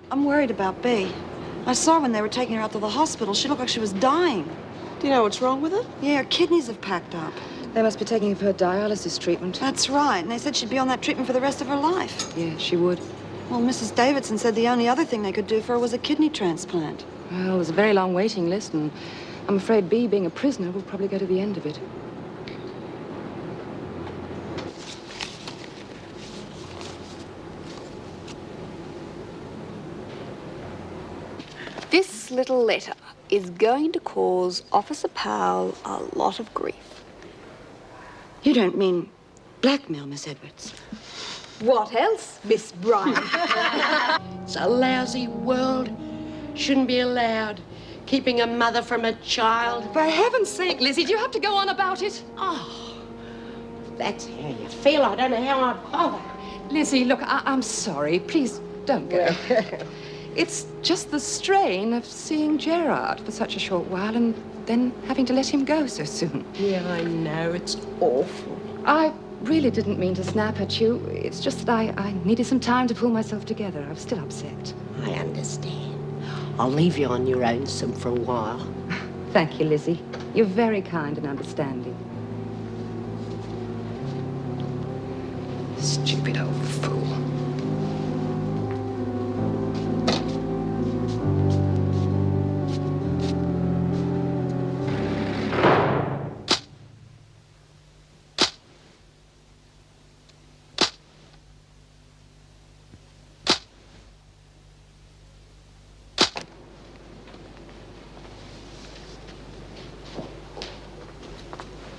I'm worried about Bea. I saw her when they were taking her out to the hospital. She looked like she was dying. Do you know what's wrong with her? Yeah, her kidneys have packed up. They must be taking her for her dialysis treatment. That's right, and they said she'd be on that treatment for the rest of her life. Yeah, she would. Well, Mrs. Davidson said the only other thing they could do for her was a kidney transplant. Well, there's a very long waiting list, and I'm afraid Bea, being a prisoner, will probably go to the end of it. This little letter is going to cause Officer Powell a lot of grief. You don't mean blackmail, Miss Edwards? What else, Miss Bryant? It's a lousy world. Shouldn't be allowed. Keeping a mother from a child. For heaven's sake, Lizzie, do you have to go on about it? Oh, that's how you feel. I don't know how I'd bother. Lizzie, look, I'm sorry. Please don't go. It's just the strain of seeing Gerard for such a short while and then having to let him go so soon. Yeah, I know. It's awful. I really didn't mean to snap at you. It's just that I needed some time to pull myself together. I was still upset. I understand. I'll leave you on your own for a while. Thank you, Lizzie. You're very kind and understanding. Stupid old fool.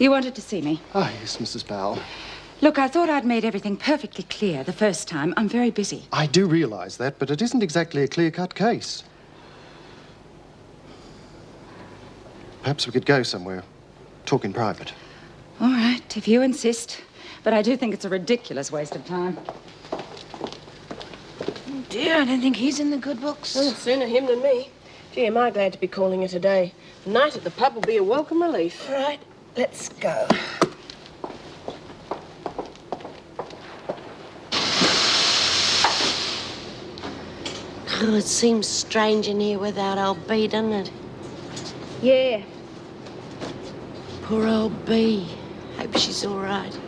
You wanted to see me? Ah, yes, Mrs. Powell. Look, I thought I'd made everything perfectly clear the first time. I'm very busy. I do realise that, but it isn't exactly a clear-cut case. Perhaps we could go somewhere, talk in private. All right, if you insist. But I do think it's a ridiculous waste of time. Oh, dear, I don't think he's in the good books. Well, sooner him than me. Gee, am I glad to be calling it a day. The night at the pub will be a welcome relief. All right, let's go. Oh, it seems strange in here without old Bea, doesn't it? Yeah. Poor old Bea. Hope she's all right.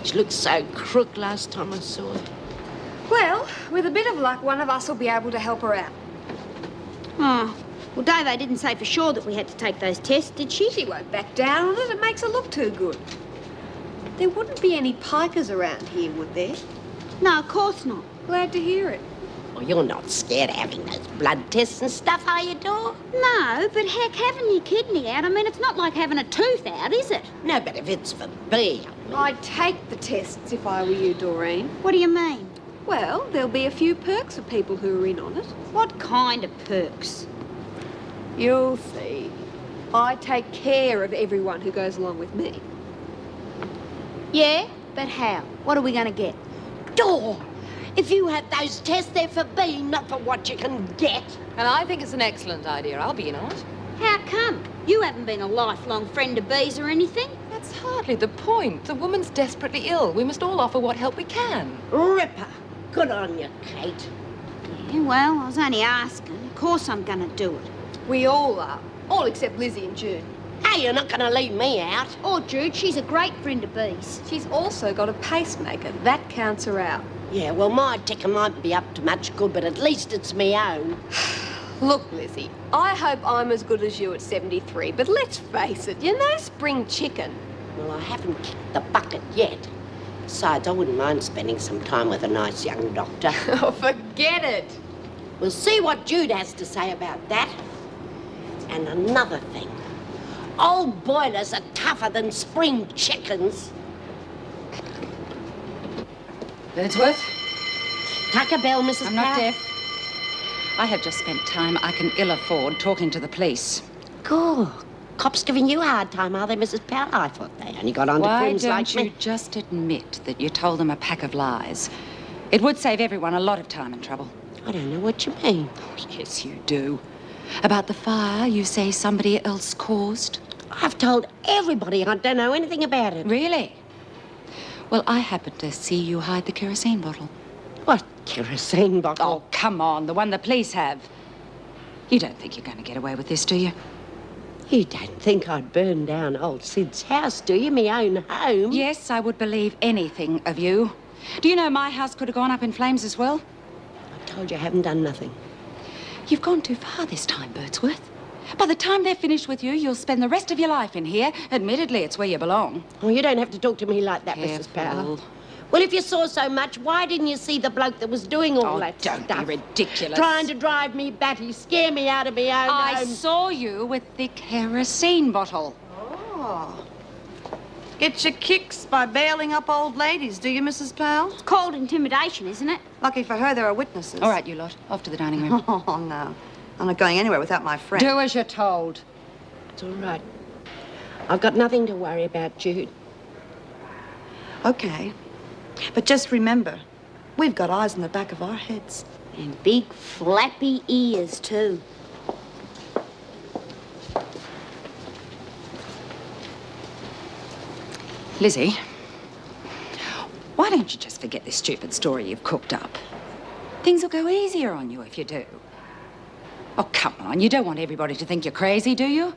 She looked so crook last time I saw her. Well, with a bit of luck, one of us will be able to help her out. Oh, well, Davo didn't say for sure that we had to take those tests, did she? She won't back down on it. It makes her look too good. There wouldn't be any pikers around here, would there? No, of course not. Glad to hear it. Well, you're not scared of having those blood tests and stuff, are you, Dor? No, but heck, having your kidney out, I mean, it's not like having a tooth out, is it? No, but if it's for Bea... I'd take the tests if I were you, Doreen. What do you mean? Well, there'll be a few perks for people who are in on it. What kind of perks? You'll see. I take care of everyone who goes along with me. Yeah, but how? What are we going to get? Dor! If you have those tests, they're for Bea, not for what you can get. And I think it's an excellent idea. I'll be in on it. How come? You haven't been a lifelong friend of Bea's or anything? That's hardly the point. The woman's desperately ill. We must all offer what help we can. Ripper! Good on you, Kate. Yeah, well, I was only asking. Of course I'm going to do it. We all are. All except Lizzie and Jude. Hey, you're not going to leave me out. Oh, Jude, she's a great friend of Bea's. She's also got a pacemaker. That counts her out. Yeah, well, my ticker might be up to much good, but at least it's me own. Look, Lizzie, I hope I'm as good as you at 73, but let's face it, you're no spring chicken. Well, I haven't kicked the bucket yet. Besides, I wouldn't mind spending some time with a nice young doctor. Oh, forget it. We'll see what Jude has to say about that. And another thing. Old boilers are tougher than spring chickens. Wordsworth? Tuck a bell, Mrs. I'm not Powell. deaf. I have just spent time I can ill afford talking to the police. Good. Cops giving you a hard time, are they, Mrs. Powell? I thought they only got on to Why crims don't like you me. just admit that you told them a pack of lies? It would save everyone a lot of time and trouble. I don't know what you mean. Oh, yes, you do. About the fire you say somebody else caused? I've told everybody I don't know anything about it. Really? Well, I happened to see you hide the kerosene bottle. What kerosene bottle. Oh, come on, the one the police have. You don't think you're going to get away with this, do you? You don't think I'd burn down old Sid's house, do you? Me own home? Yes, I would believe anything of you. Do you know my house could have gone up in flames as well? I told you I haven't done nothing. You've gone too far this time, Birdsworth. By the time they're finished with you, you'll spend the rest of your life in here. Admittedly, it's where you belong. Oh, you don't have to talk to me like that, Mrs. Powell. Well, if you saw so much, why didn't you see the bloke that was doing all that don't stuff? be ridiculous. Trying to drive me batty, scare me out of me own I home. saw you with the kerosene bottle. Oh. Get your kicks by bailing up old ladies, do you, Mrs. Powell? It's called intimidation, isn't it? Lucky for her, there are witnesses. All right, you lot, off to the dining room. Oh, no. I'm not going anywhere without my friend. Do as you're told. It's all right. I've got nothing to worry about, Jude. Okay. But just remember, we've got eyes in the back of our heads. And big flappy ears, too. Lizzie, why don't you just forget this stupid story you've cooked up? Things will go easier on you if you do. Oh, come on, you don't want everybody to think you're crazy, do you?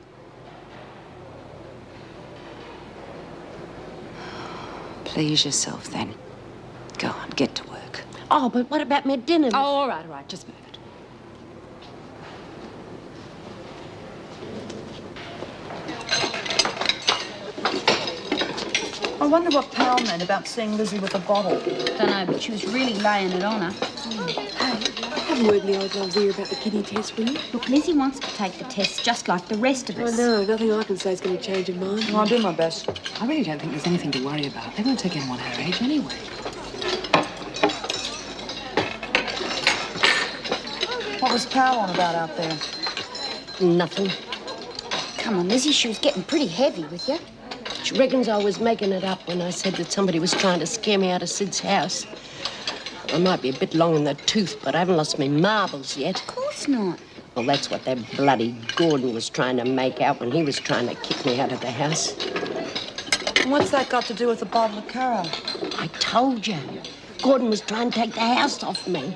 Please yourself, then. Go on, get to work. Oh, but what about my dinner? Oh, all right, just move it. I wonder what Pal meant about seeing Lizzie with a bottle. Don't know, but she was really laying it on her. Have a word with the old love here about the kidney test, will you? Look, Lizzie wants to take the test just like the rest of I us. know, nothing I can say is going to change her mind. I'll do my best. I really don't think there's anything to worry about. They won't take anyone her age anyway. What was Pal on about out there? Nothing. Come on, Lizzie, she was getting pretty heavy with you. She reckons I was making it up when I said that somebody was trying to scare me out of Sid's house. I might be a bit long in the tooth, but I haven't lost my marbles yet. Of course not. Well, that's what that bloody Gordon was trying to make out when he was trying to kick me out of the house. What's that got to do with the bottle of Caro? I told you. Gordon was trying to take the house off me.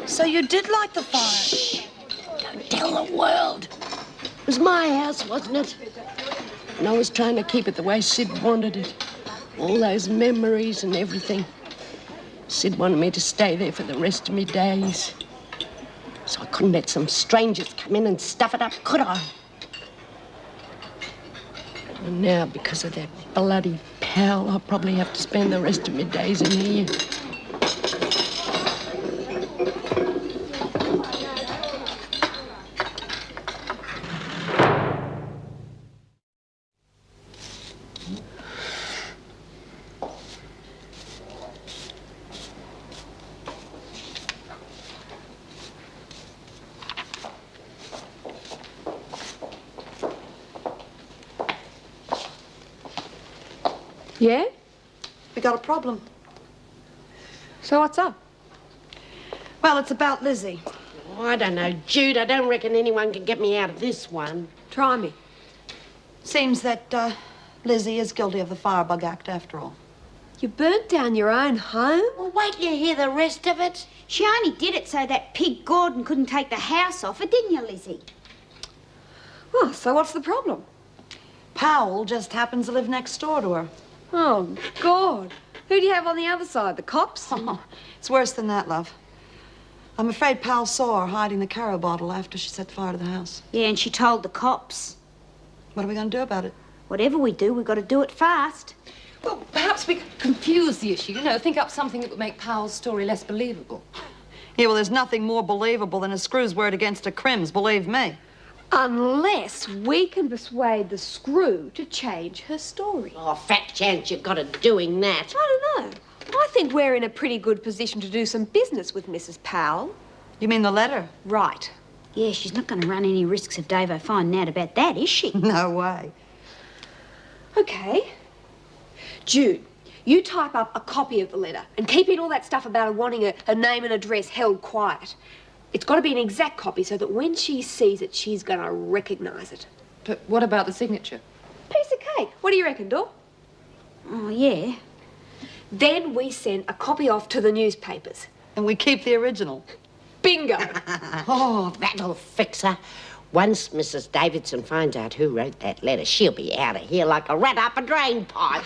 So you did light the fire? Shh! Don't tell the world. It was my house, wasn't it? And I was trying to keep it the way Sid wanted it. All those memories and everything. Sid wanted me to stay there for the rest of my days. So I couldn't let some strangers come in and stuff it up, could I? And now, because of that bloody Pal, I'll probably have to spend the rest of my days in here. Yeah? We got a problem. So what's up? Well, it's about Lizzie. Oh, I don't know, Jude. I don't reckon anyone can get me out of this one. Try me. Seems that Lizzie is guilty of the Firebug Act after all. You burnt down your own home? Well, wait till you hear the rest of it. She only did it so that pig Gordon couldn't take the house off her, didn't you, Lizzie? Oh, so what's the problem? Powell just happens to live next door to her. Oh, God. Who do you have on the other side? The cops? Oh, it's worse than that, love. I'm afraid Pal saw her hiding the Caro bottle after she set fire to the house. Yeah, and she told the cops. What are we going to do about it? Whatever we do, we've got to do it fast. Well, perhaps we could confuse the issue, think up something that would make Powell's story less believable. Yeah, well, there's nothing more believable than a Screw's word against a Crim's, believe me. Unless we can persuade the Screw to change her story. Oh, fat chance you've got of doing that. I don't know. I think we're in a pretty good position to do some business with Mrs. Powell. You mean the letter? Right. Yeah, she's not going to run any risks of Davo finding out about that, is she? No way. Okay. Jude, you type up a copy of the letter and keep in all that stuff about her wanting her name and address held quiet. It's got to be an exact copy so that when she sees it, she's going to recognise it. But what about the signature? Piece of cake. What do you reckon, Dor? Oh, yeah. Then we send a copy off to the newspapers. And we keep the original. Bingo. Oh, that'll fix her. Once Mrs. Davidson finds out who wrote that letter, she'll be out of here like a rat up a drain pipe.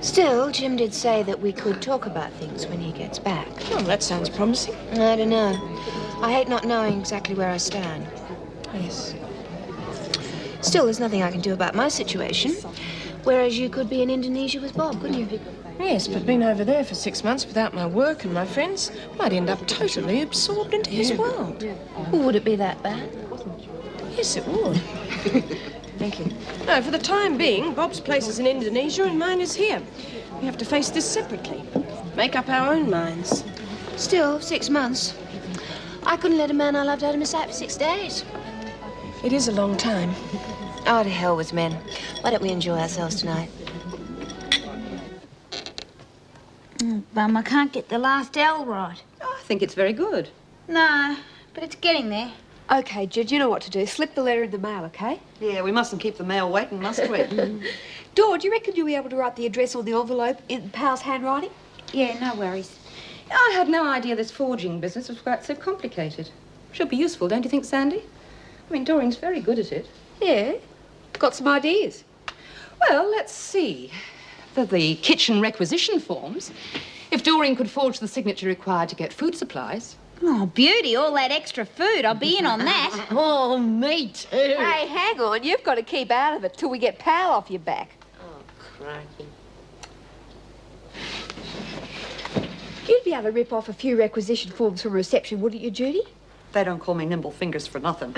Still, Jim did say that we could talk about things when he gets back. Oh, that sounds promising. I don't know. I hate not knowing exactly where I stand. Yes. Still, there's nothing I can do about my situation. Whereas you could be in Indonesia with Bob, couldn't you? Yes, but being over there for 6 months without my work and my friends, I'd end up totally absorbed into his world. Well, would it be that bad? Yes, it would. Thank you. No, for the time being, Bob's place is in Indonesia and mine is here. We have to face this separately. Make up our own minds. Still, 6 months. I couldn't let a man I loved out of my sight for 6 days. It is a long time. Oh, to hell with men. Why don't we enjoy ourselves tonight? Bum, I can't get the last L right. Oh, I think it's very good. No, but it's getting there. Okay, Jude, you know what to do. Slip the letter in the mail, okay? Yeah, we mustn't keep the mail waiting, must we? Dor, do you reckon you'll be able to write the address on the envelope in Pal's handwriting? Yeah, no worries. I had no idea this forging business was quite so complicated. Should be useful, don't you think, Sandy? I mean, Doreen's very good at it. Yeah. Got some ideas? Well, let's see. The kitchen requisition forms. If Doreen could forge the signature required to get food supplies. Oh, beauty, all that extra food. I'll be in on that. Oh, me too. Hey, hang on. You've got to keep out of it till we get Pal off your back. Oh, crikey. You'd be able to rip off a few requisition forms from reception, wouldn't you, Judy? They don't call me Nimble Fingers for nothing.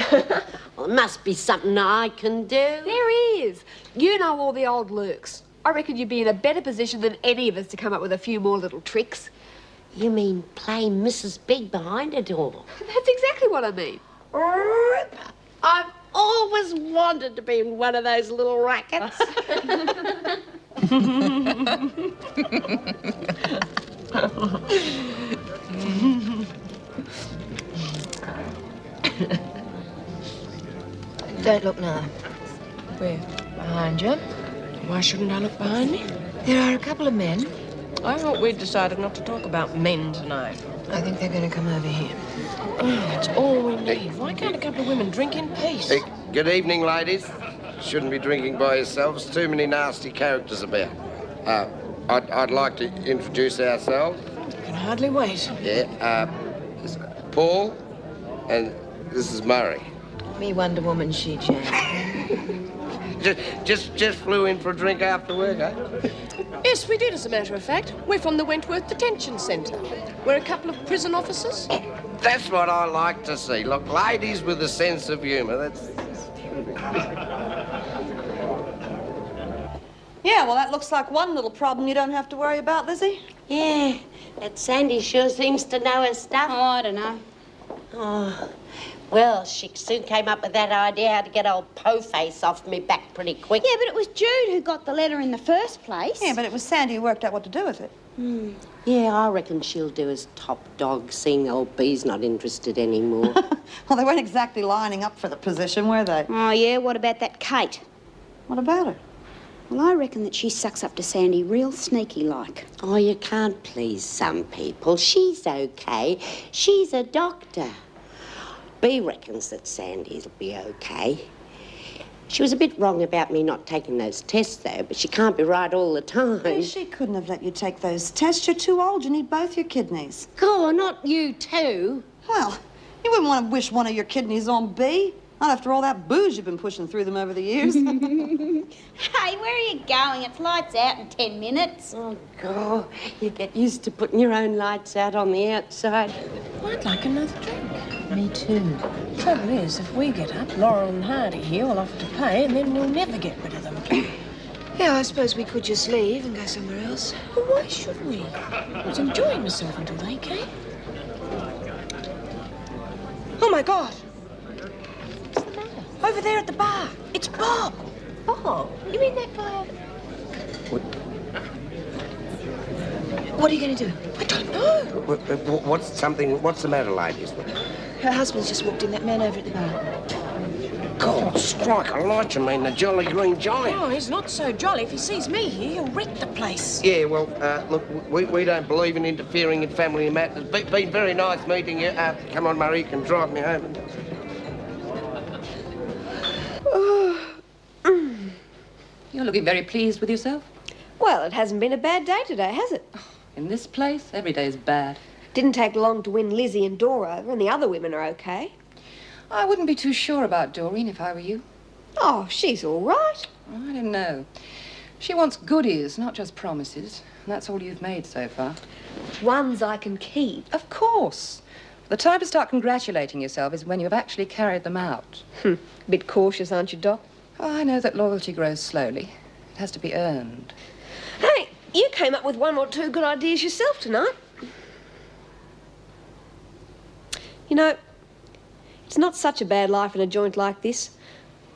Well, it must be something I can do. There is. You know all the old lurks. I reckon you'd be in a better position than any of us to come up with a few more little tricks. You mean play Mrs. Big behind it all? That's exactly what I mean. I've always wanted to be in one of those little rackets. Don't look now. Where? Behind you. Why shouldn't I look behind me? There are a couple of men. I thought we'd decided not to talk about men tonight. I think they're going to come over here. Oh, that's all we need. Why can't a couple of women drink in peace? Hey, good evening, ladies. Shouldn't be drinking by yourselves. Too many nasty characters about. I'd like to introduce ourselves. Can hardly wait. Yeah, this is Paul, and this is Murray. Me Wonder Woman, she Jane. Just flew in for a drink after work, eh? Yes, we did, as a matter of fact. We're from the Wentworth Detention Centre. We're a couple of prison officers. That's what I like to see. Look, ladies with a sense of humour. That's Yeah, well, that looks like one little problem you don't have to worry about, Lizzie. Yeah, that Sandy sure seems to know her stuff. Oh, I don't know. Oh, well, she soon came up with that idea how to get old Po-Face off me back pretty quick. Yeah, but it was Jude who got the letter in the first place. Yeah, but it was Sandy who worked out what to do with it. Yeah, I reckon she'll do as top dog, seeing old B's not interested anymore. Well, they weren't exactly lining up for the position, were they? Oh, yeah, what about that Kate? What about her? Well, I reckon that she sucks up to Sandy real sneaky-like. Oh, you can't please some people. She's okay. She's a doctor. B reckons that Sandy'll be okay. She was a bit wrong about me not taking those tests, though, but she can't be right all the time. Hey, she couldn't have let you take those tests. You're too old. You need both your kidneys. Oh, not you too. Well, you wouldn't want to wish one of your kidneys on B. Not after all that booze you've been pushing through them over the years. Hey, where are you going? It's lights out in 10 minutes. Oh, God, you get used to putting your own lights out on the outside. I'd like another drink. Me too. Trouble is, if we get up, Laurel and Hardy here will offer to pay, and then we'll never get rid of them. Yeah, I suppose we could just leave and go somewhere else. Well, why should we? I was enjoying myself until they came. Oh, my God. What's the matter? Over there at the bar. It's Bob. Oh, you mean that guy? What are you going to do? I don't know. What's the matter, ladies? Her husband's just walked in, that man over at the bar. God, strike a light, you mean the Jolly Green Giant? Oh, he's not so jolly. If he sees me here, he'll wreck the place. Yeah, well, look, we don't believe in interfering in family matters. Been very nice meeting you. Come on, Murray, you can drive me home. You're looking very pleased with yourself. Well, it hasn't been a bad day today, has it? In this place, every day is bad. Didn't take long to win Lizzie and Dora over, and the other women are okay. I wouldn't be too sure about Doreen if I were you. Oh, she's all right. I don't know. She wants goodies, not just promises. And that's all you've made so far. Ones I can keep. Of course. The time to start congratulating yourself is when you've actually carried them out. Bit cautious, aren't you, Doc? Oh, I know that loyalty grows slowly. It has to be earned. Hey, you came up with one or two good ideas yourself tonight. You know, it's not such a bad life in a joint like this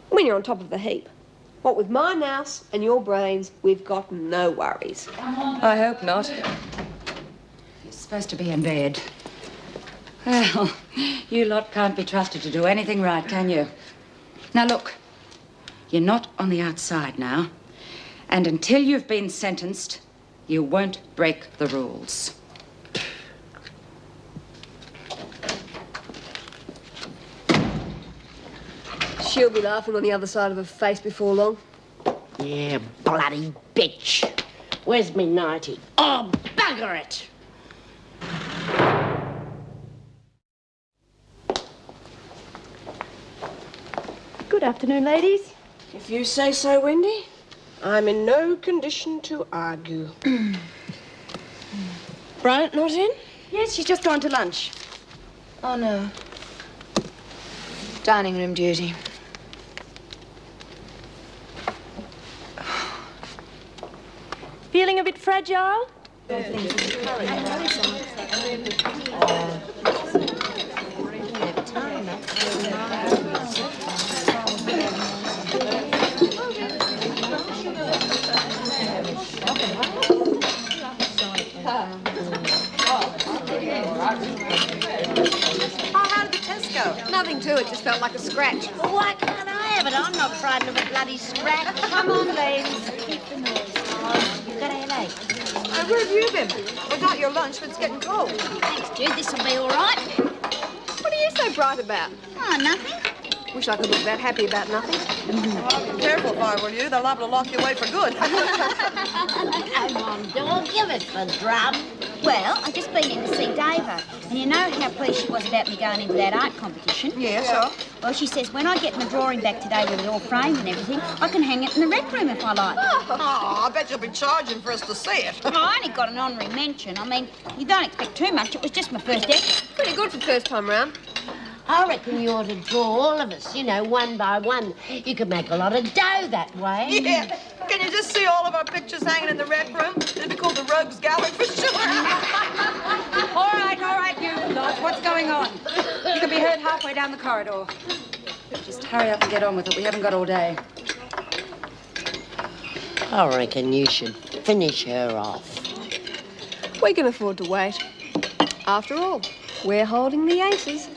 when you're on top of the heap. What with my nous and your brains, we've got no worries. I hope not. You're supposed to be in bed. Well, you lot can't be trusted to do anything right, can you? Now, look, you're not on the outside now. And until you've been sentenced, you won't break the rules. She'll be laughing on the other side of her face before long. Yeah, bloody bitch. Where's me nightie? Oh, bugger it! Good afternoon, ladies. If you say so, Wendy. I'm in no condition to argue. Bryant not in? Yes, she's just gone to lunch. Oh, no. Dining room duty. Feeling a bit fragile? How did the test go? Nothing to it, just felt like a scratch. Well, why can't I have it? I'm not frightened of a bloody scratch. Come on, ladies. Keep the noise down. You've got a headache. Where have you been? We got your lunch, but it's getting cold. Thanks, Jude. This'll be all right. What are you so bright about? Oh, nothing. Wish I could look that happy about nothing. Well, be careful if I were you. They're liable to lock you away for good. Come on, don't give it the drum. Well, I've just been in to see Dava, and you know how pleased she was about me going into that art competition? Yeah, so? Well, she says when I get my drawing back today with it all framed and everything, I can hang it in the rec room if I like. Oh, I bet you'll be charging for us to see it. I only got an honorary mention. I mean, you don't expect too much. It was just my first effort. Pretty good for first time round. I reckon you ought to draw all of us, you know, one by one. You could make a lot of dough that way. Yeah. Can you just see all of our pictures hanging in the rec room? It'd be called the Rogues Gallery for sure. All right, you lot. What's going on? You can be heard halfway down the corridor. Just hurry up and get on with it. We haven't got all day. I reckon you should finish her off. We can afford to wait. After all, we're holding the aces.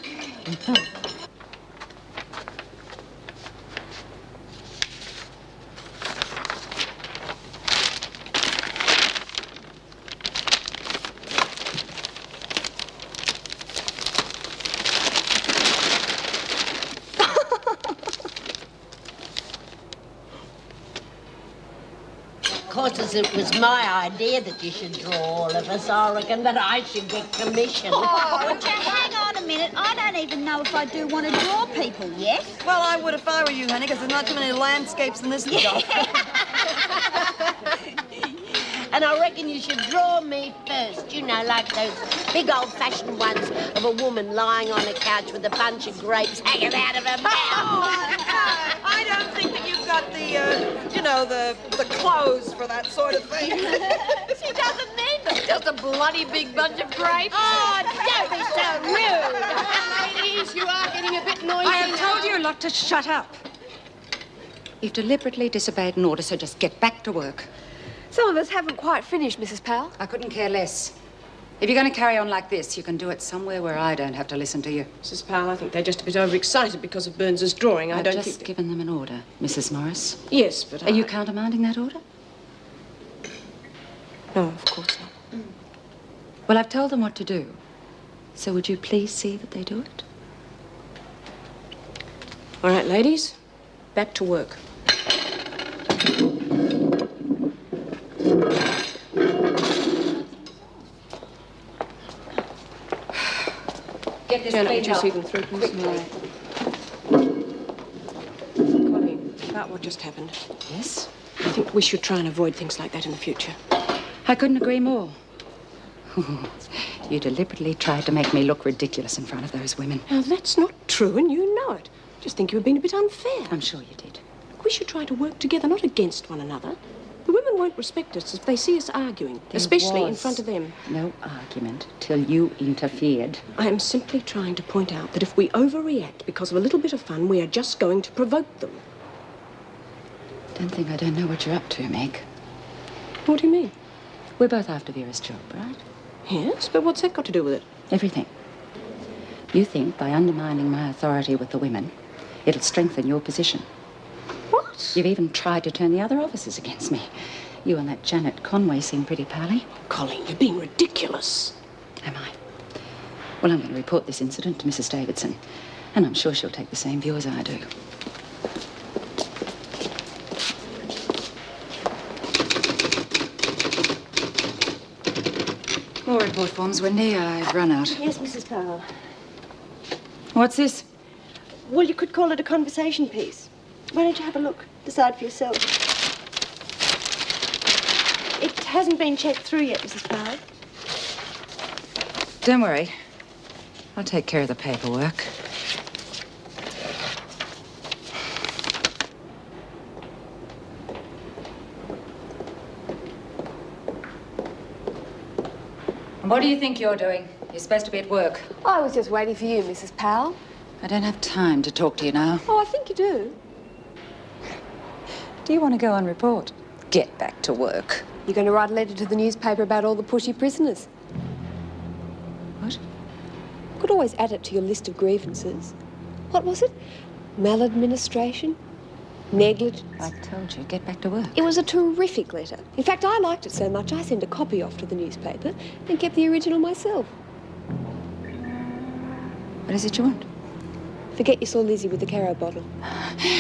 Of course, as it was my idea that you should draw all of us, I reckon that I should get commission. Oh, would you hang on a minute? I don't even know if I do want to draw people yet. Well, I would if I were you, honey, because there's not too many landscapes in this job. And I reckon you should draw me first, you know, like those big old-fashioned ones of a woman lying on a couch with a bunch of grapes hanging out of her mouth. I don't think that you've got the, you know, the clothes for that sort of thing. She doesn't need just a bloody big bunch of grapes. Oh, don't be so rude. Ladies, you are getting a bit noisy. I have told you lot to shut up. You've deliberately disobeyed an order, so just get back to work. Some of us haven't quite finished, Mrs. Powell. I couldn't care less. If you're going to carry on like this, you can do it somewhere where I don't have to listen to you. Mrs. Powell, I think they're just a bit overexcited because of Burns's drawing. I've just given them an order, Mrs. Morris. Yes, but Are you countermanding that order? No, of course not. Well, I've told them what to do. So would you please see that they do it? All right, ladies, back to work. Get this Janet, plate would you up. see them through, please? Quickly. Colleen, about what just happened. Yes? I think we should try and avoid things like that in the future. I couldn't agree more. You deliberately tried to make me look ridiculous in front of those women. Now, that's not true, and you know it. Just think you were being a bit unfair. I'm sure you did. We should try to work together, not against one another. The women won't respect us if they see us arguing, especially in front of them. No argument till you interfered. I am simply trying to point out that if we overreact because of a little bit of fun, we are just going to provoke them. Don't think I don't know what you're up to, Meg. What do you mean? We're both after Vera's job, right? Yes, but what's that got to do with it? Everything. You think by undermining my authority with the women, it'll strengthen your position. What? You've even tried to turn the other officers against me. You and that Janet Conway seem pretty pally. Colleen, you're being ridiculous. Am I? Well, I'm going to report this incident to Mrs. Davidson, and I'm sure she'll take the same view as I do. More report forms, Wendy. I've run out. Yes, Mrs. Powell. What's this? Well, you could call it a conversation piece. Why don't you have a look? Decide for yourself. It hasn't been checked through yet, Mrs. Powell. Don't worry. I'll take care of the paperwork. And what do you think you're doing? You're supposed to be at work. I was just waiting for you, Mrs. Powell. I don't have time to talk to you now. Oh, I think you do. Do you want to go and report? Get back to work. You're going to write a letter to the newspaper about all the pushy prisoners. What? You could always add it to your list of grievances. What was it? Maladministration? Negligence? I told you, get back to work. It was a terrific letter. In fact, I liked it so much, I sent a copy off to the newspaper and kept the original myself. What is it you want? Forget you saw Lizzie with the Caro bottle.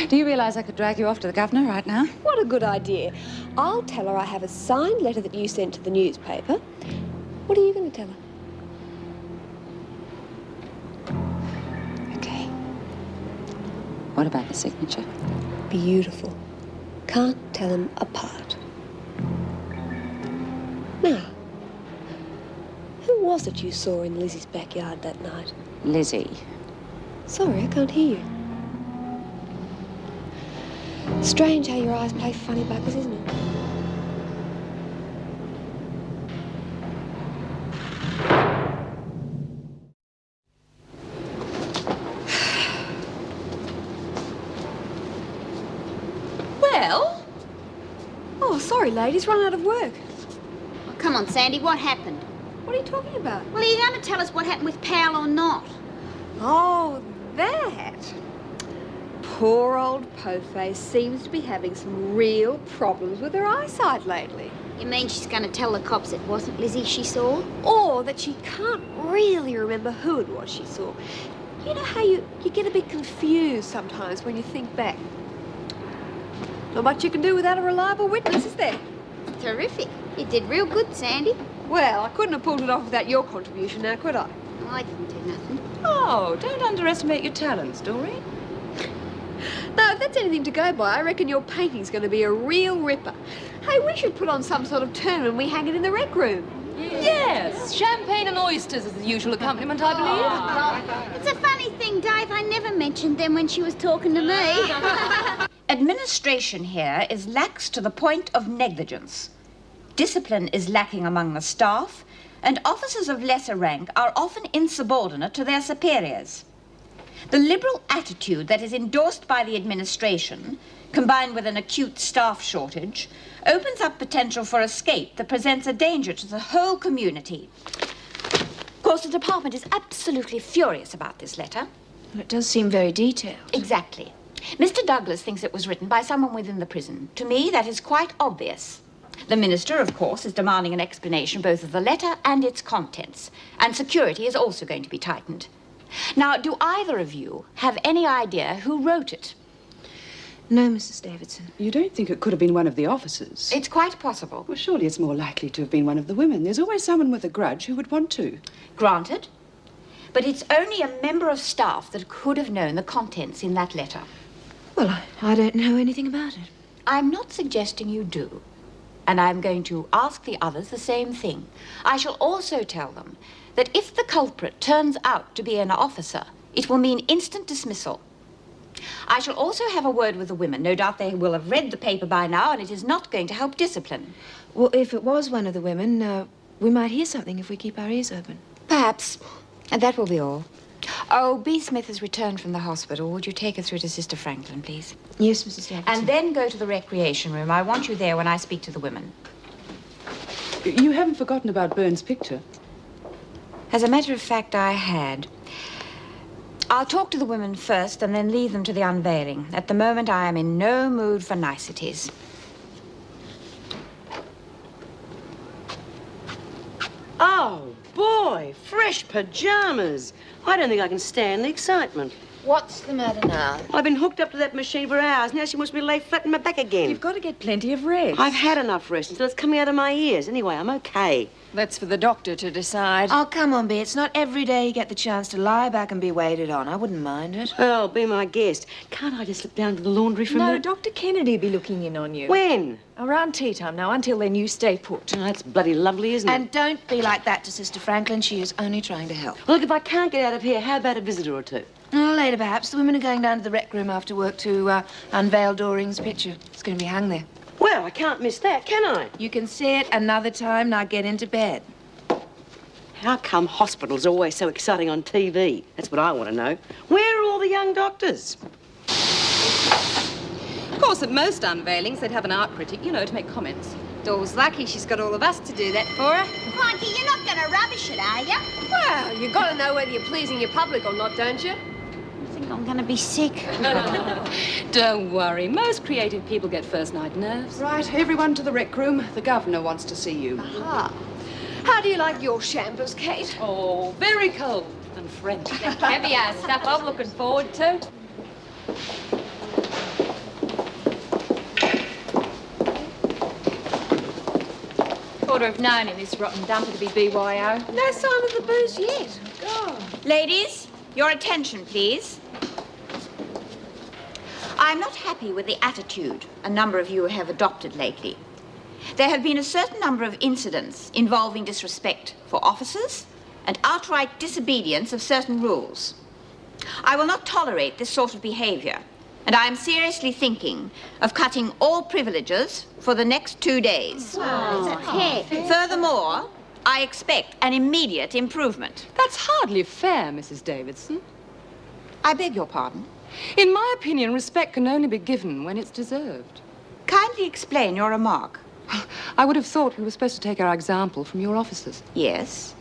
Do you realise I could drag you off to the governor right now? What a good idea. I'll tell her I have a signed letter that you sent to the newspaper. What are you going to tell her? Okay. What about the signature? Beautiful. Can't tell them apart. Now, who was it you saw in Lizzie's backyard that night? Lizzie. Sorry, I can't hear you. Strange how your eyes play funny buggers, isn't it? Well? Oh, sorry, ladies, run out of work. Oh, come on, Sandy, what happened? What are you talking about? Well, are you going to tell us what happened with Powell or not? Oh, that. Poor old Po-Face seems to be having some real problems with her eyesight lately. You mean she's going to tell the cops it wasn't Lizzie she saw? Or that she can't really remember who it was she saw. You know how you get a bit confused sometimes when you think back. Not much you can do without a reliable witness, is there? Terrific. You did real good, Sandy. Well, I couldn't have pulled it off without your contribution now, could I? I didn't do nothing. Oh, don't underestimate your talents, Doreen. No, if that's anything to go by, I reckon your painting's going to be a real ripper. Hey, we should put on some sort of tournament and we hang it in the rec room. Yes, champagne and oysters is the usual accompaniment, I believe. It's a funny thing, Dave. I never mentioned them when she was talking to me. Administration here is lax to the point of negligence. Discipline is lacking among the staff, and officers of lesser rank are often insubordinate to their superiors. The liberal attitude that is endorsed by the administration, combined with an acute staff shortage, opens up potential for escape that presents a danger to the whole community. course, the department is absolutely furious about this letter. Well, it does seem very detailed. Exactly. Mr. Douglas thinks it was written by someone within the prison. To me, that is quite obvious. The minister, of course, is demanding an explanation both of the letter and its contents. And security is also going to be tightened. Now, do either of you have any idea who wrote it? No, Mrs. Davidson. You don't think it could have been one of the officers? It's quite possible. Well, surely it's more likely to have been one of the women. There's always someone with a grudge who would want to. Granted. But it's only a member of staff that could have known the contents in that letter. Well, I don't know anything about it. I'm not suggesting you do. And I'm going to ask the others the same thing. I shall also tell them that if the culprit turns out to be an officer, it will mean instant dismissal. I shall also have a word with the women. No doubt they will have read the paper by now, and it is not going to help discipline. Well, if it was one of the women, we might hear something if we keep our ears open. Perhaps. And that will be all. Oh, B. Smith has returned from the hospital. Would you take her through to Sister Franklin, please? Yes, Mrs. Davidson. And then go to the recreation room. I want you there when I speak to the women. You haven't forgotten about Burns' picture? As a matter of fact, I had. I'll talk to the women first and then leave them to the unveiling. At the moment, I am in no mood for niceties. Oh, boy, fresh pajamas. I don't think I can stand the excitement. What's the matter now? I've been hooked up to that machine for hours. Now she wants me to lay flat on my back again. You've got to get plenty of rest. I've had enough rest until it's coming out of my ears. Anyway, I'm okay. That's for the doctor to decide. Oh, come on, B. It's not every day you get the chance to lie back and be waited on. I wouldn't mind it. Well, be my guest. Can't I just slip down to the laundry for a No, minute? Dr. Kennedy'll be looking in on you. When? Around tea time now. Until then, you stay put. Oh, that's bloody lovely, isn't it? And don't be like that to Sister Franklin. She is only trying to help. Look, if I can't get out of here, how about a visitor or two? Oh, later, perhaps. The women are going down to the rec room after work to unveil Doreen's picture. It's going to be hung there. Well, I can't miss that, can I? You can see it another time. Now get into bed. How come hospitals are always so exciting on TV? That's what I want to know. Where are all the young doctors? Of course, at most unveilings, they'd have an art critic, you know, to make comments. Doll's lucky she's got all of us to do that for her. Crikey, you're not going to rubbish it, are you? Well, you've got to know whether you're pleasing your public or not, don't you? I think I'm going to be sick. Don't worry. Most creative people get first-night nerves. Right, everyone to the rec room. The governor wants to see you. Aha. How do you like your shambles, Kate? Oh, very cold and French. Heavy-ass stuff I'm looking forward to. Ought to have known in this rotten dump it'd be BYO. No sign of the booze yet. God. Ladies, your attention, please. I'm not happy with the attitude a number of you have adopted lately. There have been a certain number of incidents involving disrespect for officers and outright disobedience of certain rules. I will not tolerate this sort of behavior, and I am seriously thinking of cutting all privileges for the next 2 days. Furthermore, I expect an immediate improvement. That's hardly fair, Mrs. Davidson. I beg your pardon? In my opinion, respect can only be given when it's deserved. Kindly explain your remark. I would have thought we were supposed to take our example from your officers. Yes?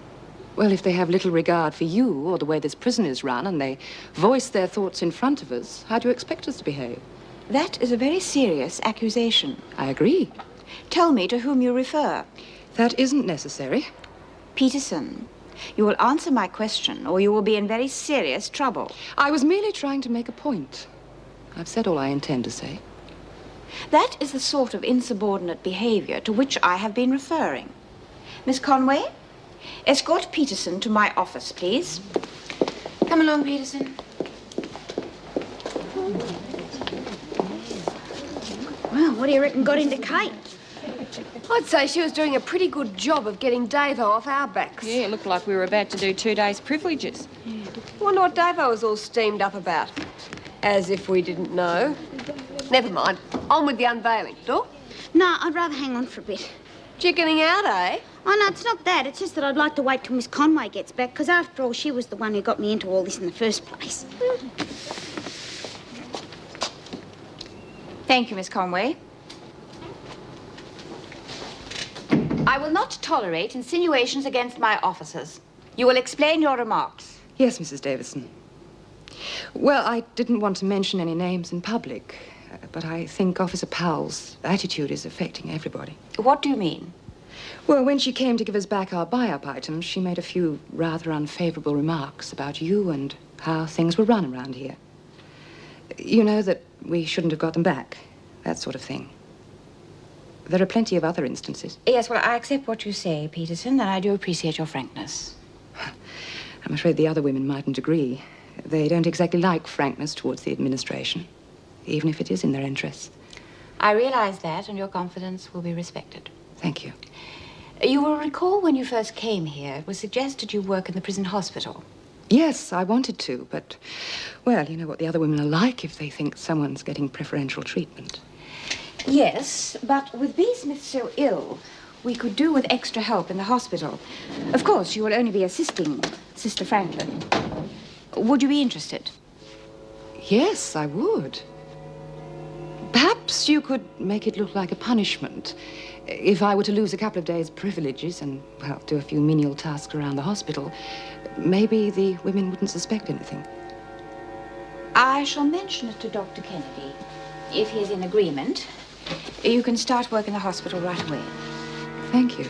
Well, if they have little regard for you or the way this prison is run and they voice their thoughts in front of us, how do you expect us to behave? That is a very serious accusation. I agree. Tell me to whom you refer. That isn't necessary. Peterson, you will answer my question or you will be in very serious trouble. I was merely trying to make a point. I've said all I intend to say. That is the sort of insubordinate behavior to which I have been referring. Miss Conway, escort Peterson to my office, please. Come along, Peterson. Well, what do you reckon got into Kate? I'd say she was doing a pretty good job of getting Davo off our backs. Yeah, it looked like we were about to do 2 days' privileges. Wonder what Davo was all steamed up about. As if we didn't know. Never mind. On with the unveiling. Dor? No, I'd rather hang on for a bit. Chickening out, eh? Oh, no, it's not that. It's just that I'd like to wait till Miss Conway gets back, because after all, she was the one who got me into all this in the first place. Thank you, Miss Conway. I will not tolerate insinuations against my officers. You will explain your remarks. Yes, Mrs. Davison. Well, I didn't want to mention any names in public, but I think Officer Powell's attitude is affecting everybody. What do you mean? Well, when she came to give us back our buy-up items, she made a few rather unfavorable remarks about you and how things were run around here. You know that we shouldn't have got them back, that sort of thing. There are plenty of other instances. Yes, well, I accept what you say, Peterson, and I do appreciate your frankness. I'm afraid the other women mightn't agree. They don't exactly like frankness towards the administration, even if it is in their interests. I realize that, and your confidence will be respected. Thank you. You will recall when you first came here, it was suggested you work in the prison hospital. Yes, I wanted to, but, well, you know what the other women are like if they think someone's getting preferential treatment. Yes, but with B. Smith so ill, we could do with extra help in the hospital. Of course, you will only be assisting Sister Franklin. Would you be interested? Yes, I would. Perhaps you could make it look like a punishment. If I were to lose a couple of days' privileges and, well, do a few menial tasks around the hospital, maybe the women wouldn't suspect anything. I shall mention it to Dr. Kennedy. If he is in agreement, you can start work in the hospital right away. Thank you.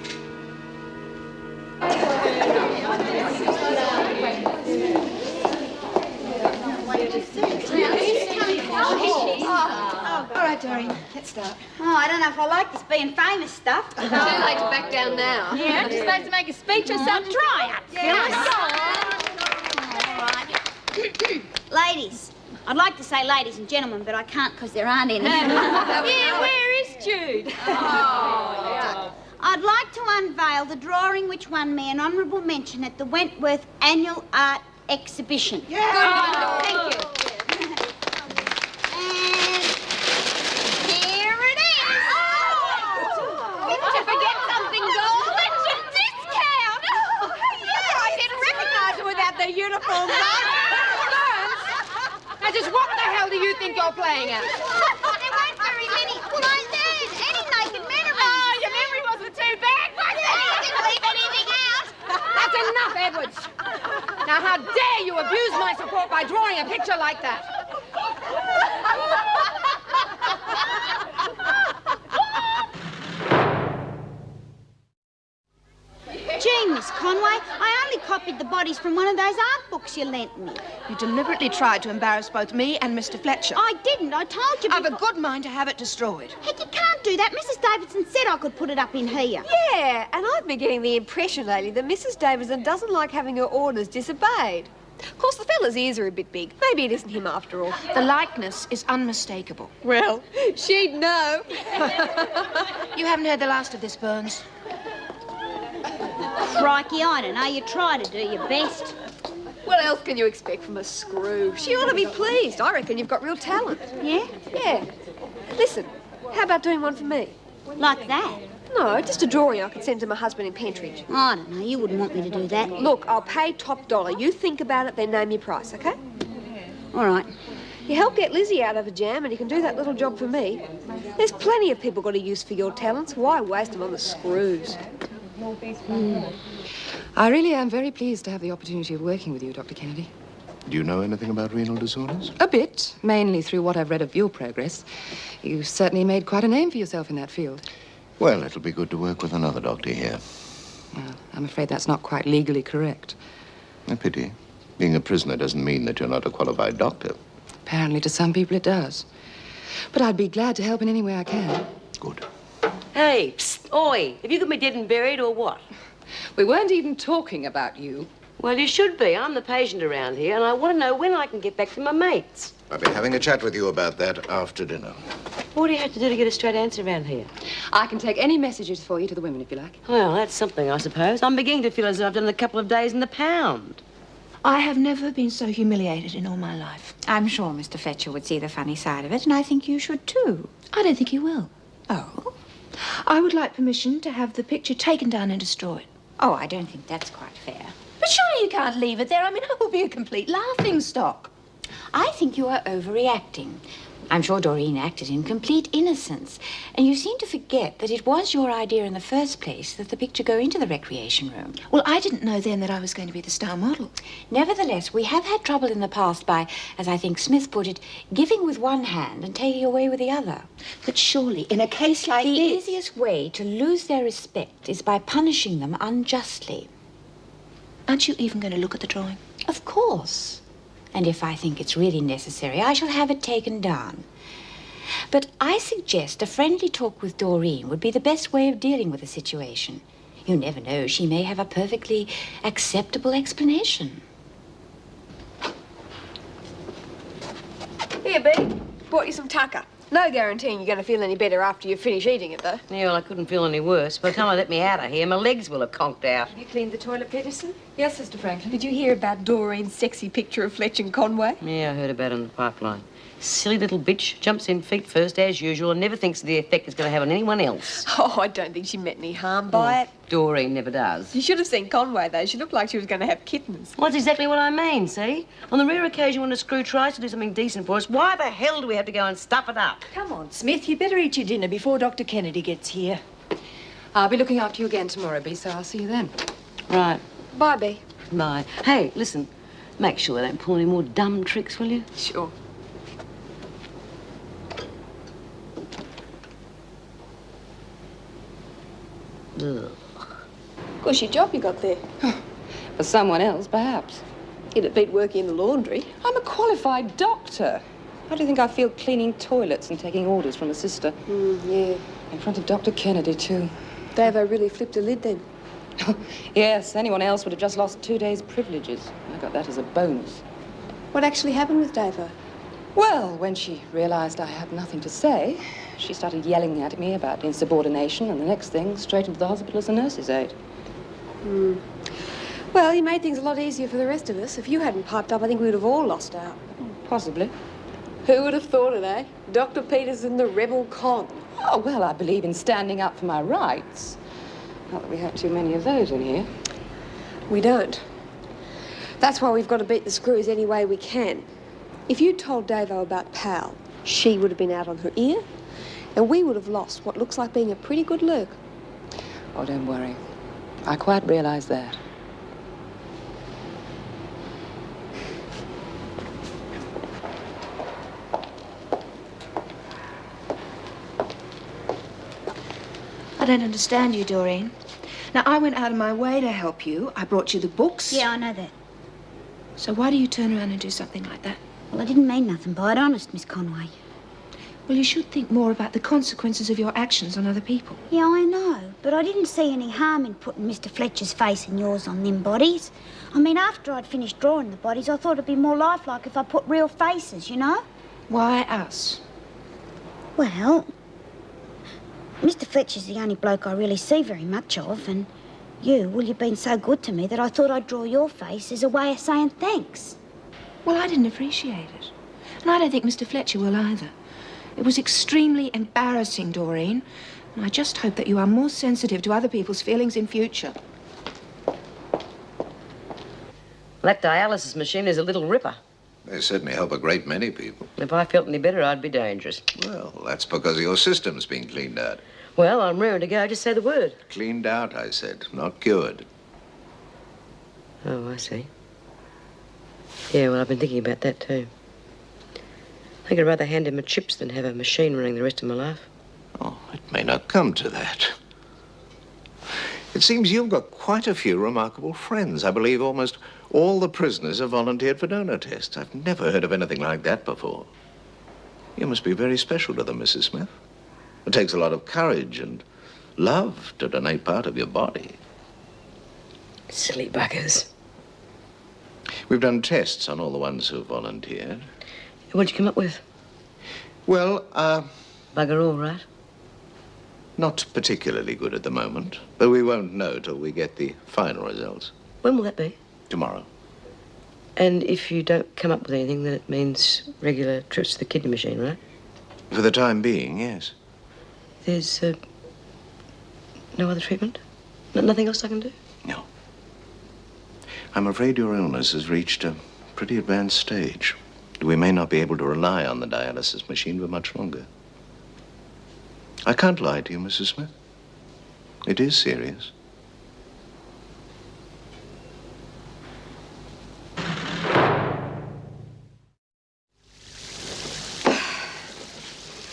All right, Doreen, let's start. Oh, I don't know if I like this being famous stuff. Too late to back down now. Yeah, I'm just supposed to make a speech or something. Try it. Ladies. I'd like to say ladies and gentlemen, but I can't because there aren't any. Yeah, where is Jude? I'd like to unveil the drawing which won me an honourable mention at the Wentworth Annual Art Exhibition. Yeah. Thank you. And here it is. Did you forget something, doll? That's your discount. Yeah, I didn't recognise you without the uniform. Now, just what the hell do you think you're playing at? There weren't very many. Well, there's any naked men around. Oh, your memory wasn't too bad, was it? I didn't leave anything out. That's enough, Edwards. Now, how dare you abuse my support by drawing a picture like that? Gee, Miss Conway, I only copied the bodies from one of those art books you lent me. You deliberately tried to embarrass both me and Mr. Fletcher. I didn't. I told you I've before. a good mind to have it destroyed. Heck, you can't do that. Mrs. Davidson said I could put it up in here. Yeah, and I've been getting the impression lately that Mrs. Davidson doesn't like having her orders disobeyed. Of course, the fella's ears are a bit big. Maybe it isn't him after all. The likeness is unmistakable. Well, she'd know. You haven't heard the last of this, Burns. Crikey, I don't know. You try to do your best. What else can you expect from a screw? She ought to be pleased. I reckon you've got real talent. Yeah? Yeah. Listen, how about doing one for me? Like that? No, just a drawing I could send to my husband in Pentridge. I don't know. You wouldn't want me to do that. Look, I'll pay top dollar. You think about it, then name your price, OK? All right. You help get Lizzie out of a jam and you can do that little job for me. There's plenty of people got a use for your talents. Why waste them on the screws? I really am very pleased to have the opportunity of working with you, Dr. Kennedy. Do you know anything about renal disorders? A bit, mainly through what I've read of your progress. You certainly made quite a name for yourself in that field. Well, it'll be good to work with another doctor here. Well, I'm afraid that's not quite legally correct. A pity. Being a prisoner doesn't mean that you're not a qualified doctor. Apparently, to some people, it does. But I'd be glad to help in any way I can. Good. Hey, psst, oi, have you got me dead and buried or what? We weren't even talking about you. Well, you should be. I'm the patient around here, and I want to know when I can get back to my mates. I'll be having a chat with you about that after dinner. What do you have to do to get a straight answer around here? I can take any messages for you to the women, if you like. Well, that's something, I suppose. I'm beginning to feel as though I've done a couple of days in the pound. I have never been so humiliated in all my life. I'm sure Mr. Fletcher would see the funny side of it, and I think you should too. I don't think he will. Oh? I would like permission to have the picture taken down and destroyed. Oh, I don't think that's quite fair. But surely you can't leave it there. I mean, it will be a complete laughing stock. I think you are overreacting. I'm sure Doreen acted in complete innocence. And you seem to forget that it was your idea in the first place that the picture go into the recreation room. Well, I didn't know then that I was going to be the star model. Nevertheless, we have had trouble in the past by, as I think Smith put it, giving with one hand and taking away with the other. But surely, in a case like the this... easiest way to lose their respect is by punishing them unjustly. Aren't you even going to look at the drawing? Of course. And if I think it's really necessary, I shall have it taken down. But I suggest a friendly talk with Doreen would be the best way of dealing with the situation. You never know, she may have a perfectly acceptable explanation. Here, B. Bought you some tucker. No guaranteeing you're going to feel any better after you finish eating it, though. Yeah, well, I couldn't feel any worse. By the time I let me out of here, my legs will have conked out. Have you cleaned the toilet, Peterson? Yes, Sister Franklin. Did you hear about Doreen's sexy picture of Fletch and Conway? Yeah, I heard about it in the pipeline. Silly little bitch, jumps in feet first as usual and never thinks of the effect it's going to have on anyone else. Oh, I don't think she meant any harm by it. Doreen never does. You should have seen Conway, though. She looked like she was going to have kittens. Well, that's exactly what I mean, see? On the rare occasion when a screw tries to do something decent for us, why the hell do we have to go and stuff it up? Come on, Smith, you better eat your dinner before Dr. Kennedy gets here. I'll be looking after you again tomorrow, B, so I'll see you then. Right. Bye, B. Bye. Hey, listen, make sure they don't pull any more dumb tricks, will you? Sure. Ugh. Cushy job you got there. For someone else, perhaps. It'd beat working in the laundry. I'm a qualified doctor. How do you think I feel cleaning toilets and taking orders from a sister? Yeah. In front of Dr. Kennedy, too. Davo really flipped a lid then. Yes, anyone else would have just lost 2 days' privileges. I got that as a bonus. What actually happened with Davo? Well, when she realized I had nothing to say, she started yelling at me about insubordination, and the next thing, straight into the hospital as a nurse's aide. Well, you made things a lot easier for the rest of us. If you hadn't piped up, I think we would have all lost out. Possibly. Who would have thought it, eh? Dr. Peterson, the rebel con. Oh, well, I believe in standing up for my rights. Not that we have too many of those in here. We don't. That's why we've got to beat the screws any way we can. If you'd told Davo about Pal, she would have been out on her ear, and we would have lost what looks like being a pretty good lurk. Oh, don't worry. I quite realize that. I don't understand you, Doreen. Now, I went out of my way to help you. I brought you the books. Yeah, I know that. So why do you turn around and do something like that? Well, I didn't mean nothing by it, honest, Miss Conway. Well, you should think more about the consequences of your actions on other people. Yeah, I know, but I didn't see any harm in putting Mr. Fletcher's face and yours on them bodies. I mean, after I'd finished drawing the bodies, I thought it'd be more lifelike if I put real faces, you know? Why us? Well, Mr. Fletcher's the only bloke I really see very much of, and you've been so good to me that I thought I'd draw your face as a way of saying thanks. Well, I didn't appreciate it. And I don't think Mr. Fletcher will either. It was extremely embarrassing, Doreen. And I just hope that you are more sensitive to other people's feelings in future. That dialysis machine is a little ripper. They certainly help a great many people. If I felt any better, I'd be dangerous. Well, that's because your system's been cleaned out. Well, I'm raring to go. Just say the word. Cleaned out, I said, not cured. Oh, I see. Yeah, well, I've been thinking about that, too. I think I'd rather hand him a chips than have a machine running the rest of my life. Oh, it may not come to that. It seems you've got quite a few remarkable friends. I believe almost all the prisoners have volunteered for donor tests. I've never heard of anything like that before. You must be very special to them, Mrs. Smith. It takes a lot of courage and love to donate part of your body. Silly buggers. We've done tests on all the ones who've volunteered. What'd you come up with? Well, bugger all, right? Not particularly good at the moment, but we won't know till we get the final results. When will that be? Tomorrow. And if you don't come up with anything, then it means regular trips to the kidney machine, right? For the time being, yes. There's no other treatment? Nothing else I can do? No. I'm afraid your illness has reached a pretty advanced stage. We may not be able to rely on the dialysis machine for much longer. I can't lie to you, Mrs. Smith. It is serious.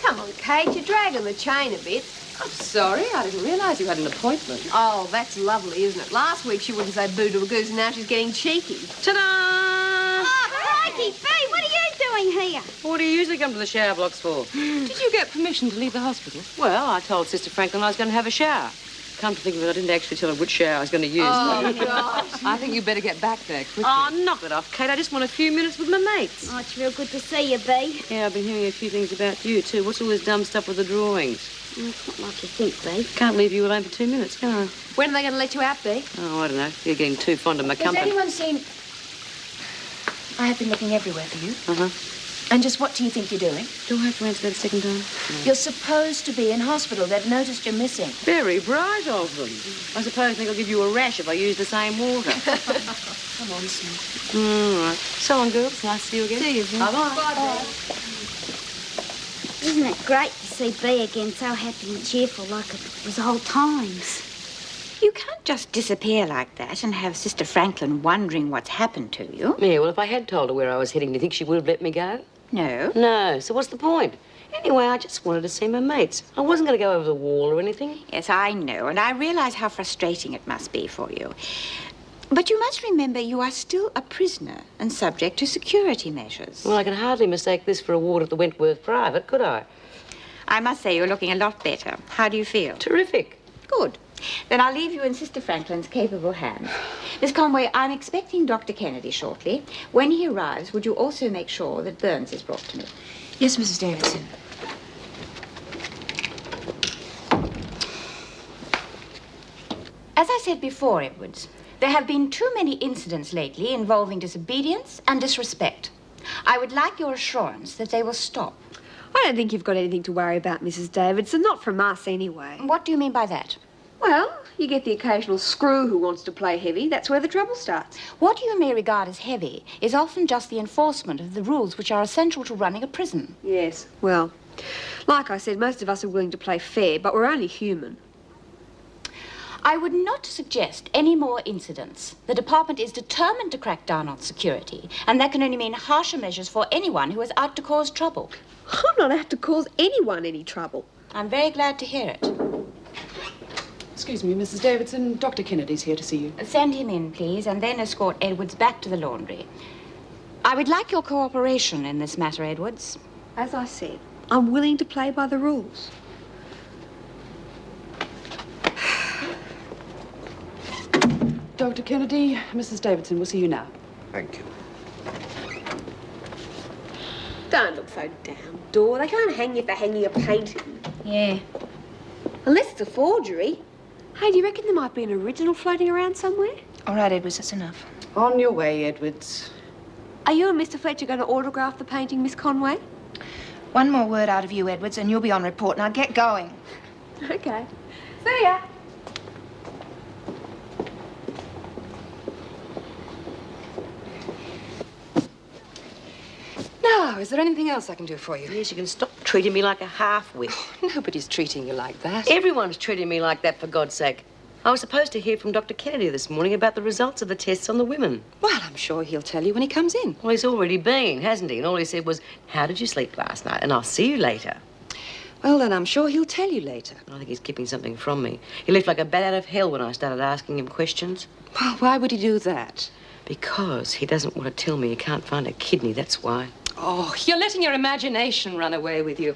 Come on, Kate, you're dragging the chain a bit. I'm sorry, I didn't realise you had an appointment. Oh, that's lovely, isn't it? Last week she wouldn't say boo to a goose, and now she's getting cheeky. Ta-da! Oh, crikey, Bea, what are you doing here? What do you usually come to the shower blocks for? Did you get permission to leave the hospital? Well, I told Sister Franklin I was going to have a shower. Come to think of it, I didn't actually tell her which shower I was going to use. Oh, gosh. I think you better get back there quickly. Oh, knock it off, Kate. I just want a few minutes with my mates. Oh, it's real good to see you, Bea. Yeah, I've been hearing a few things about you, too. What's all this dumb stuff with the drawings? Oh, it's not like you think, Bea. Can't leave you alone for 2 minutes, can I? When are they going to let you out, Bea? Oh, I don't know. You're getting too fond of my Has company. anyone seen... I have been looking everywhere for you. Uh-huh. And just what do you think you're doing? Do I have to answer that a second time? No. You're supposed to be in hospital. They've noticed you're missing. Very bright of them. I suppose they'll give you a rash if I use the same water. Come on, Smith. All right. So long, girls. Nice to see you again. See you again. Bye-bye. Bye. Isn't it great to see Bea again so happy and cheerful like it was old times? You can't just disappear like that and have Sister Franklin wondering what's happened to you. Yeah, well, if I had told her where I was heading, do you think she would have let me go? No. No, so what's the point? Anyway, I just wanted to see my mates. I wasn't going to go over the wall or anything. Yes, I know, and I realize how frustrating it must be for you. But you must remember you are still a prisoner and subject to security measures. Well, I can hardly mistake this for a ward at the Wentworth Private, could I? I must say you're looking a lot better. How do you feel? Terrific. Good. Then I'll leave you in Sister Franklin's capable hands. Miss Conway, I'm expecting Dr. Kennedy shortly. When he arrives, would you also make sure that Burns is brought to me? Yes, Mrs. Davidson. As I said before, Edwards, there have been too many incidents lately involving disobedience and disrespect. I would like your assurance that they will stop. I don't think you've got anything to worry about, Mrs. Davidson. Not from us, anyway. What do you mean by that? Well, you get the occasional screw who wants to play heavy. That's where the trouble starts. What you may regard as heavy is often just the enforcement of the rules which are essential to running a prison. Yes, well, like I said, most of us are willing to play fair, but we're only human. I would not suggest any more incidents. The department is determined to crack down on security, and that can only mean harsher measures for anyone who is out to cause trouble. I'm not out to cause anyone any trouble. I'm very glad to hear it. Excuse me, Mrs. Davidson. Dr. Kennedy's here to see you. Send him in, please, and then escort Edwards back to the laundry. I would like your cooperation in this matter, Edwards. As I said, I'm willing to play by the rules. Dr. Kennedy, Mrs. Davidson will see you now. Thank you. Don't look so down, Dor. They can't hang you for hanging a painting. Yeah. Unless it's a forgery. Hey, do you reckon there might be an original floating around somewhere? All right, Edwards, that's enough. On your way, Edwards. Are you and Mr. Fletcher going to autograph the painting, Miss Conway? One more word out of you, Edwards, and you'll be on report. Now get going. Okay. See ya. Now, is there anything else I can do for you? Yes, you can stop treating me like a half-wit. Nobody's treating you like that. Everyone's treating me like that, for God's sake. I was supposed to hear from Dr. Kennedy this morning about the results of the tests on the women. Well, I'm sure he'll tell you when he comes in. Well, he's already been, hasn't he? And all he said was, how did you sleep last night? And I'll see you later. Well, then I'm sure he'll tell you later. I think he's keeping something from me. He left like a bat out of hell when I started asking him questions. Well, why would he do that? Because he doesn't want to tell me he can't find a kidney, that's why. Oh, you're letting your imagination run away with you.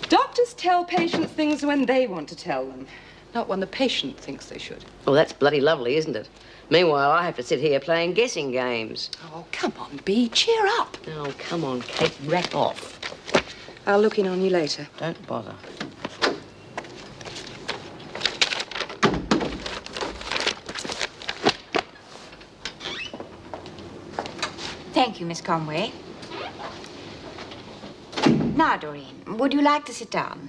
Doctors tell patients things when they want to tell them, not when the patient thinks they should. Well, that's bloody lovely, isn't it? Meanwhile, I have to sit here playing guessing games. Oh, come on, Bea, cheer up. Oh, come on, Kate, rack off. I'll look in on you later. Don't bother. Thank you, Miss Conway. Now, Doreen, would you like to sit down?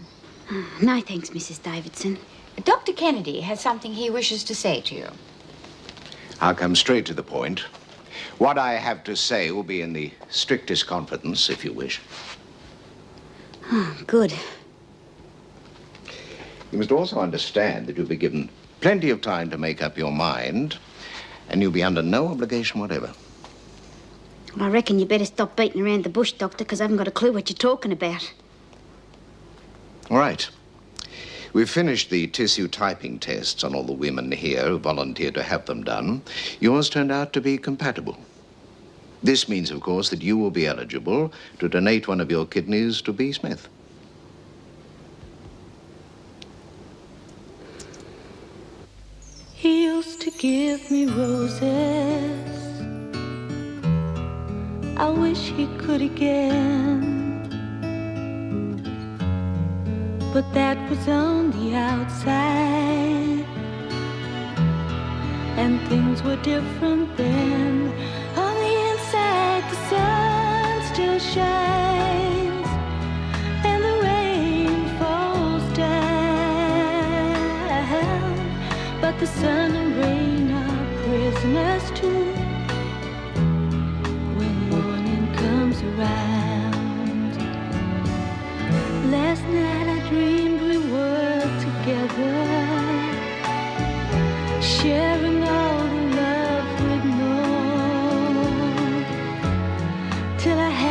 No, thanks, Mrs. Davidson. Dr. Kennedy has something he wishes to say to you. I'll come straight to the point. What I have to say will be in the strictest confidence, if you wish. Oh, good. You must also understand that you'll be given plenty of time to make up your mind, and you'll be under no obligation whatever. I reckon you better stop beating around the bush, Doctor, because I haven't got a clue what you're talking about. All right. We've finished the tissue typing tests on all the women here who volunteered to have them done. Yours turned out to be compatible. This means, of course, that you will be eligible to donate one of your kidneys to B. Smith. He used to give me roses. I wish he could again. But that was on the outside, and things were different then. On the inside, the sun still shines, and the rain falls down. But the sun and rain are prisoners too when morning comes around. Last night I dreamed we were together, sharing all the love we'd known, till I had